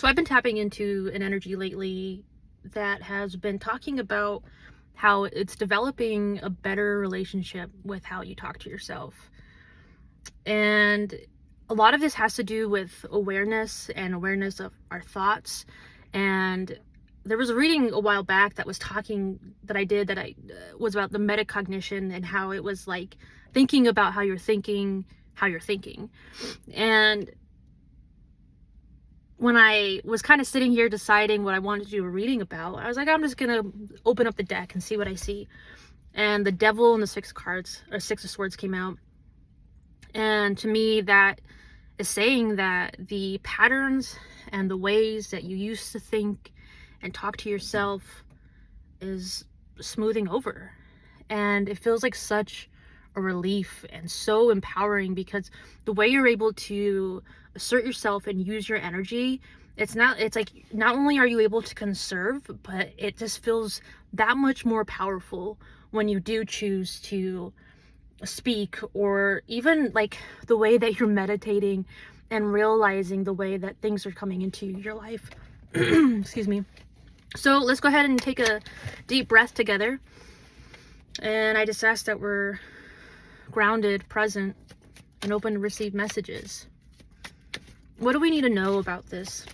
So I've been tapping into an energy lately that has been talking about how it's developing a better relationship with how you talk to yourself. And a lot of this has to do with awareness and awareness of our thoughts. And there was a reading a while back that was talking that I did that I was about the metacognition and how it was like thinking about how you're thinking, how you're thinking. And when I was kind of sitting here deciding what I wanted to do a reading about, I was like, I'm just gonna open up the deck and see what I see. And the Devil and the Six of Swords came out. And to me, that is saying that the patterns and the ways that you used to think and talk to yourself is smoothing over. And it feels like such a relief and so empowering, because the way you're able to assert yourself and use your energy, it's like not only are you able to conserve, but it just feels that much more powerful when you do choose to speak, or even like the way that you're meditating and realizing the way that things are coming into your life. Excuse me. So let's go ahead and take a deep breath together. And I just ask that we're grounded, present, and open to receive messages. What do we need to know about this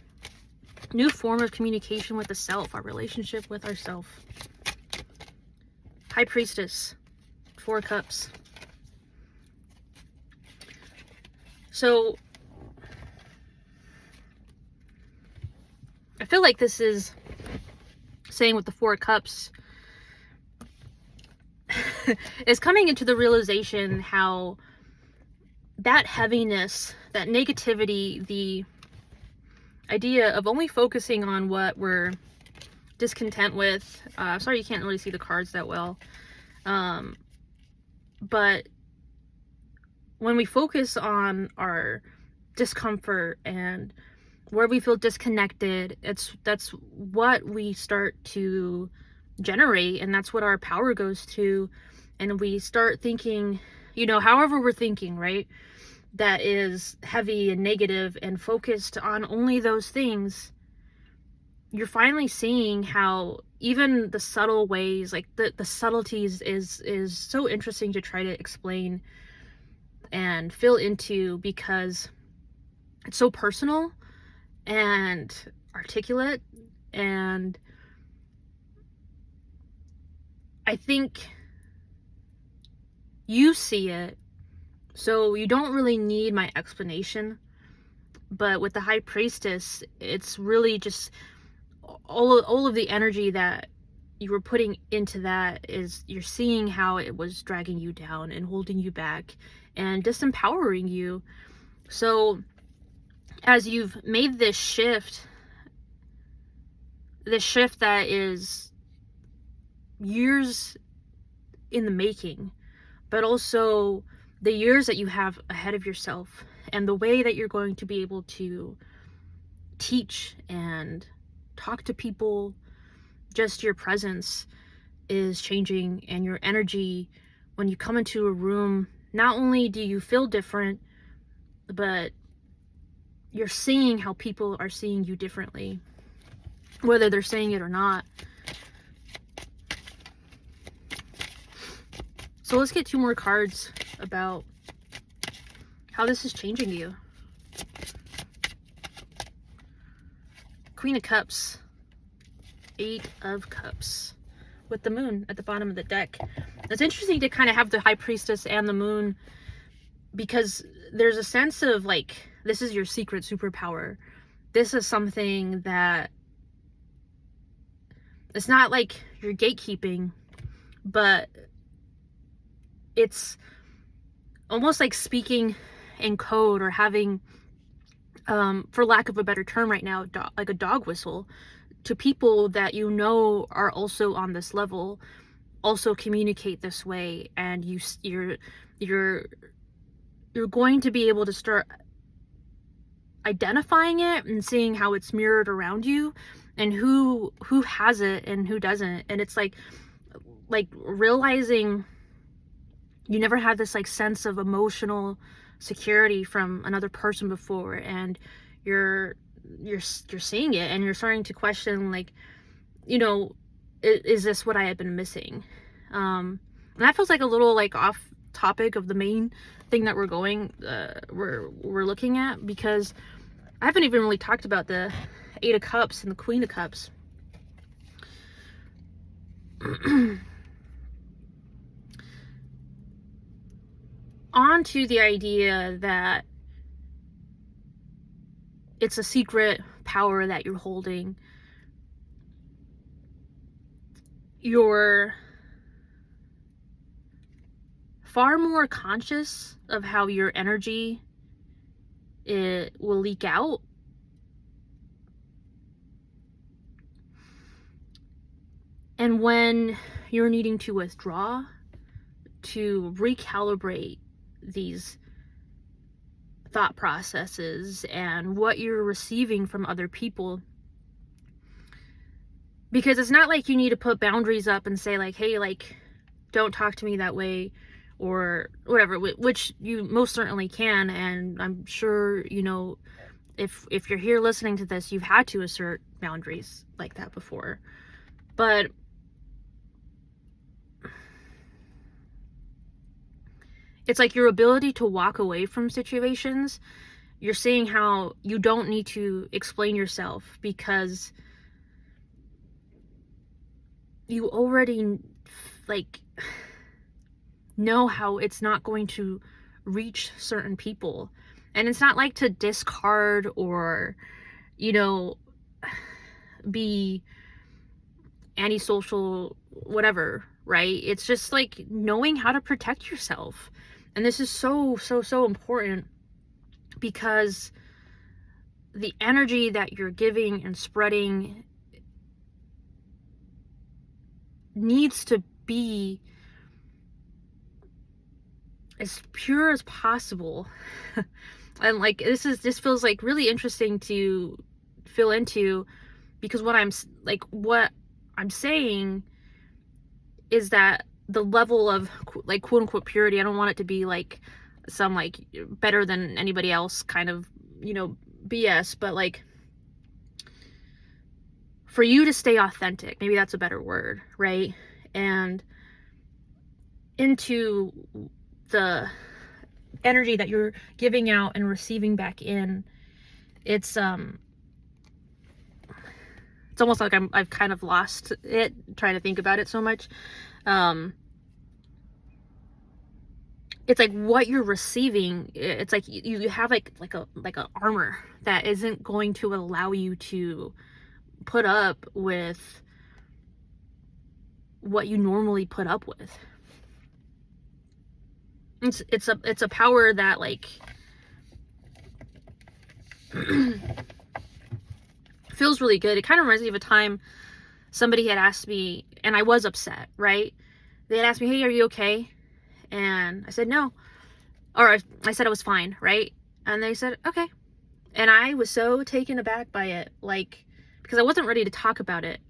new form of communication with the self, our relationship with ourself? High Priestess, 4 Cups. So I feel like this is saying with the 4 Cups is coming into the realization how that heaviness, that negativity, the idea of only focusing on what we're discontent with. Sorry, you can't really see the cards that well. But when we focus on our discomfort and where we feel disconnected, that's what we start to generate, and that's what our power goes to. And we start thinking, however we're thinking, right, that is heavy and negative and focused on only those things. You're finally seeing how even the subtle ways, like the subtleties, is so interesting to try to explain and fill into, because it's so personal and articulate. And I think you see it, so you don't really need my explanation. But with the High Priestess, it's really just all of the energy that you were putting into that is you're seeing how it was dragging you down and holding you back and disempowering you. So as you've made this shift that is years in the making, but also the years that you have ahead of yourself, and the way that you're going to be able to teach and talk to people, just your presence is changing. And your energy, when you come into a room, not only do you feel different, but you're seeing how people are seeing you differently, whether they're saying it or not. So let's get 2 more cards about how this is changing you. Queen of Cups, 8 of Cups, with the Moon at the bottom of the deck. It's interesting to kind of have the High Priestess and the Moon, because there's a sense of like, this is your secret superpower. This is something that it's not like you're gatekeeping, but it's almost like speaking in code, or having, for lack of a better term right now, like a dog whistle to people that are also on this level, also communicate this way. And you're going to be able to start identifying it and seeing how it's mirrored around you, and who has it and who doesn't. And it's like realizing you never had this like sense of emotional security from another person before, and you're you're seeing it, and you're starting to question, like, you know, is this what I had been missing? And that feels like a little like off topic of the main thing that we're looking at, because I haven't even really talked about the Eight of Cups and the Queen of Cups. On to the idea that it's a secret power that you're holding. You're far more conscious of how your energy will leak out. And when you're needing to withdraw, to recalibrate these thought processes and what you're receiving from other people. Because it's not like you need to put boundaries up and say, like, hey, like, don't talk to me that way, or whatever, which you most certainly can. And I'm sure, you know, if you're here listening to this, you've had to assert boundaries like that before. But it's like your ability to walk away from situations. You're seeing how you don't need to explain yourself, because you already, like, know how it's not going to reach certain people. And it's not like to discard or, you know, be antisocial, whatever, right? It's just like knowing how to protect yourself. And this is so important, because the energy that you're giving and spreading needs to be as pure as possible. And like, this feels like really interesting to fill into, because what I'm saying is that the level of, like, quote unquote purity, I don't want it to be like some like better than anybody else kind of, you know, BS, but like, for you to stay authentic, maybe that's a better word, right? And into the energy that you're giving out and receiving back in, it's almost like I've kind of lost it trying to think about it so much. It's like what you're receiving, it's like you have like a armor that isn't going to allow you to put up with what you normally put up with. It's a power that, like, feels really good. It kind of reminds me of a time somebody had asked me, and I was upset, right? They had asked me, hey, are you okay? And I said no. Or I said I was fine, right? And they said, okay. And I was so taken aback by it, like, because I wasn't ready to talk about it.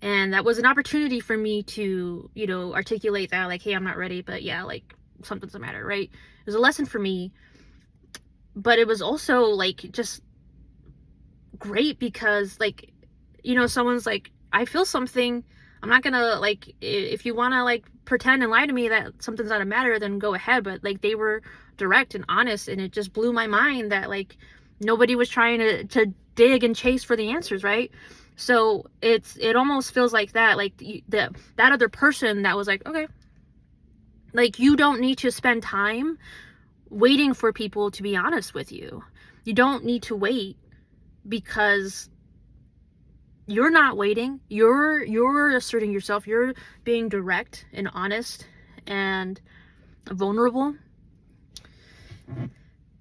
And that was an opportunity for me to, you know, articulate that, like, hey, I'm not ready, but yeah, like, something's the matter, right? It was a lesson for me. But it was also, like, just great, because, like, you know, someone's like, I feel something. I'm not gonna, like, if you want to, like, pretend and lie to me that something's not a matter, then go ahead. But, like, they were direct and honest, and it just blew my mind that, like, nobody was trying to dig and chase for the answers, right? So it almost feels like that, like, that other person that was like, okay, like, you don't need to spend time waiting for people to be honest with you. You don't need to wait, because you're not waiting. You're asserting yourself. You're being direct and honest and vulnerable.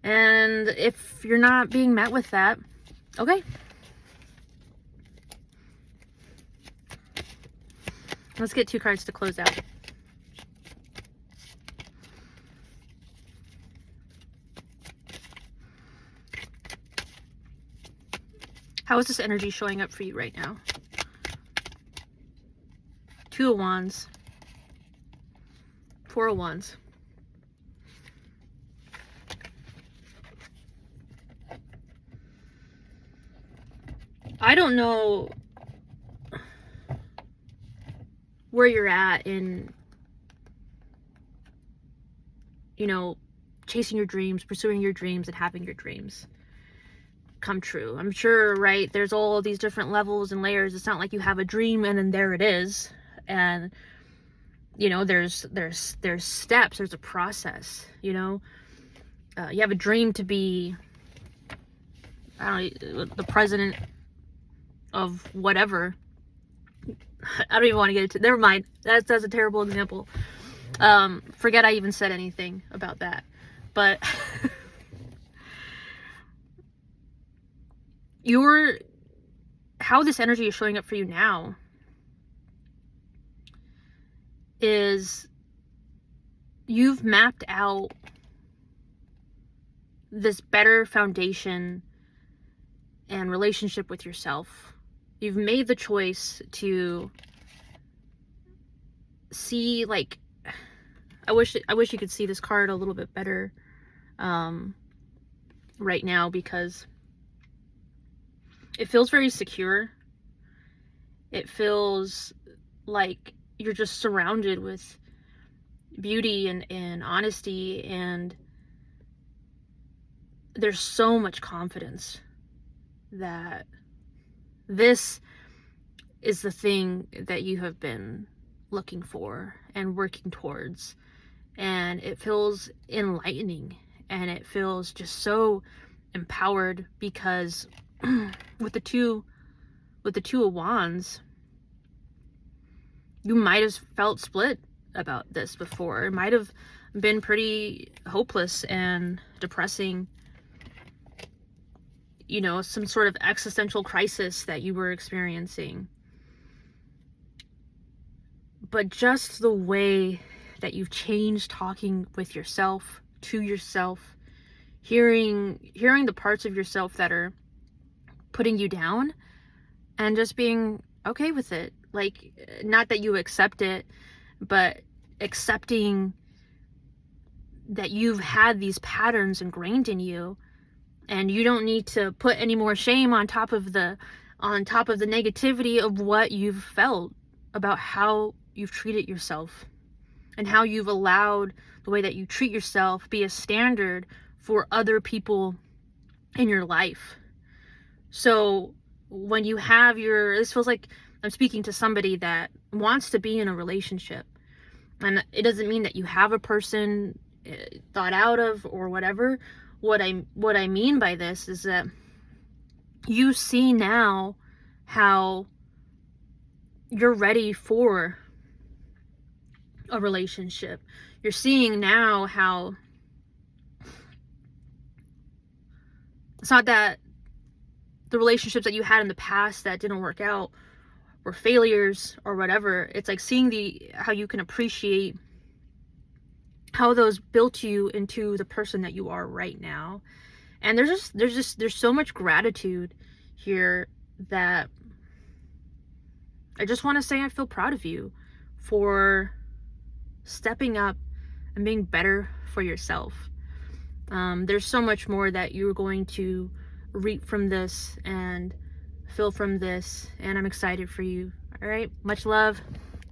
And if you're not being met with that, okay. Let's get 2 cards to close out. How is this energy showing up for you right now? 2 of Wands. 4 of Wands. I don't know where you're at in, you know, chasing your dreams, pursuing your dreams, and having your dreams come true. I'm sure, right, there's all these different levels and layers. It's not like you have a dream and then there it is. And, you know, there's steps, there's a process, you know. You have a dream to be, I don't know, the president of whatever. I don't even want to get into, never mind. That's a terrible example. Forget I even said anything about that. But how this energy is showing up for you now is you've mapped out this better foundation and relationship with yourself. You've made the choice to see, like, I wish you could see this card a little bit better right now, because it feels very secure. It feels like you're just surrounded with beauty and honesty, and there's so much confidence that this is the thing that you have been looking for and working towards. And it feels enlightening, and it feels just so empowered, because with the two of wands, you might have felt split about this before. It might have been pretty hopeless and depressing, you know, some sort of existential crisis that you were experiencing. But just the way that you've changed talking with yourself, to yourself, hearing the parts of yourself that are putting you down, and just being okay with it. Like, not that you accept it, but accepting that you've had these patterns ingrained in you, and you don't need to put any more shame on top of the negativity of what you've felt about how you've treated yourself, and how you've allowed the way that you treat yourself be a standard for other people in your life. So when you have this feels like I'm speaking to somebody that wants to be in a relationship, and it doesn't mean that you have a person thought out of or whatever. What I mean by this is that you see now how you're ready for a relationship. You're seeing now how it's not that the relationships that you had in the past that didn't work out were failures or whatever. It's like seeing how you can appreciate how those built you into the person that you are right now. And there's so much gratitude here that I just want to say I feel proud of you for stepping up and being better for yourself. There's so much more that you're going to reap from this and feel from this, and I'm excited for you. All right, much love.